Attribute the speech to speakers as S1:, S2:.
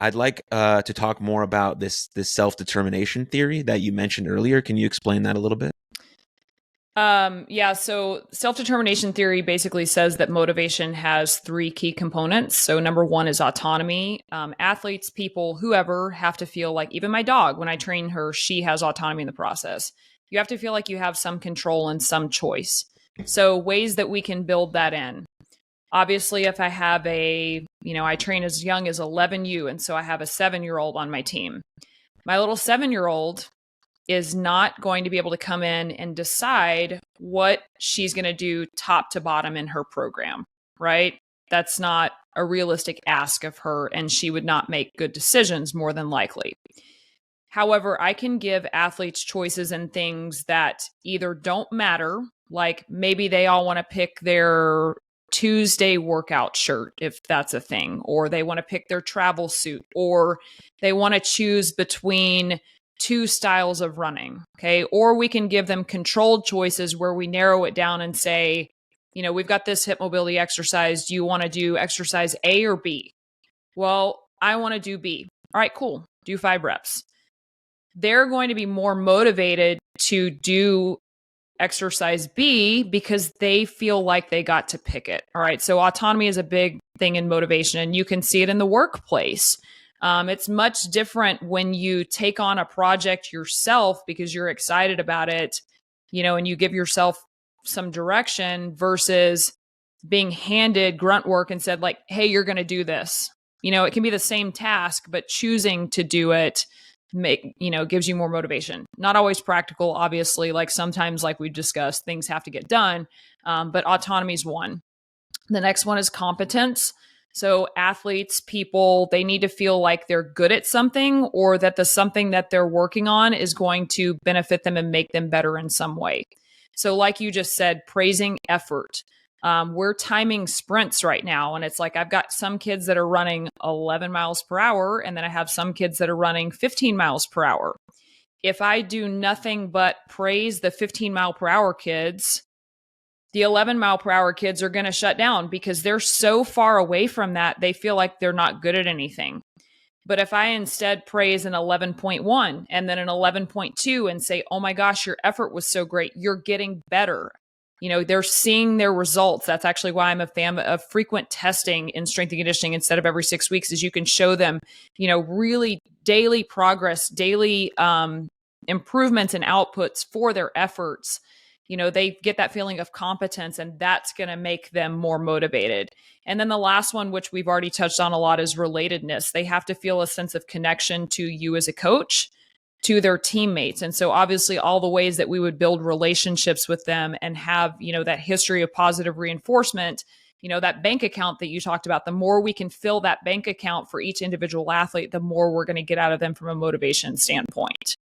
S1: I'd like to talk more about this self-determination theory that you mentioned earlier. Can you explain that a little bit?
S2: Yeah, so self-determination theory basically says that motivation has three key components. So number one is autonomy. Athletes, people, whoever have to feel like, even my dog, when I train her, she has autonomy in the process. You have to feel like you have some control and some choice. So ways that we can build that in. Obviously, if I have I train as young as 11U, and so I have a 7-year-old on my team. My little 7-year-old is not going to be able to come in and decide what she's going to do top to bottom in her program, right? That's not a realistic ask of her, and she would not make good decisions more than likely. However, I can give athletes choices and things that either don't matter, like maybe they all want to pick their Tuesday workout shirt, if that's a thing, or they want to pick their travel suit, or they want to choose between two styles of running. Okay. Or we can give them controlled choices where we narrow it down and say, we've got this hip mobility exercise. Do you want to do exercise A or B? Well, I want to do B. All right, cool. Do 5 reps. They're going to be more motivated to do exercise B because they feel like they got to pick it. All right. So autonomy is a big thing in motivation, and you can see it in the workplace. It's much different when you take on a project yourself because you're excited about it, and you give yourself some direction versus being handed grunt work and said like, hey, you're going to do this. It can be the same task, but choosing to do it gives you more motivation. Not always practical, obviously. Like sometimes, like we've discussed, things have to get done. But autonomy is one. The next one is competence. So athletes, people, they need to feel like they're good at something, or that the something that they're working on is going to benefit them and make them better in some way. So like you just said, praising effort. We're timing sprints right now. And it's like, I've got some kids that are running 11 miles per hour. And then I have some kids that are running 15 miles per hour. If I do nothing but praise the 15 mile per hour kids, the 11 mile per hour kids are going to shut down because they're so far away from that. They feel like they're not good at anything. But if I instead praise an 11.1 and then an 11.2 and say, oh my gosh, your effort was so great, you're getting better. They're seeing their results. That's actually why I'm a fan of frequent testing in strength and conditioning instead of every 6 weeks, is you can show them, really daily progress, daily improvements and outputs for their efforts. They get that feeling of competence, and that's going to make them more motivated. And then the last one, which we've already touched on a lot, is relatedness. They have to feel a sense of connection to you as a coach, to their teammates. And so obviously all the ways that we would build relationships with them and have, that history of positive reinforcement, that bank account that you talked about, the more we can fill that bank account for each individual athlete, the more we're going to get out of them from a motivation standpoint.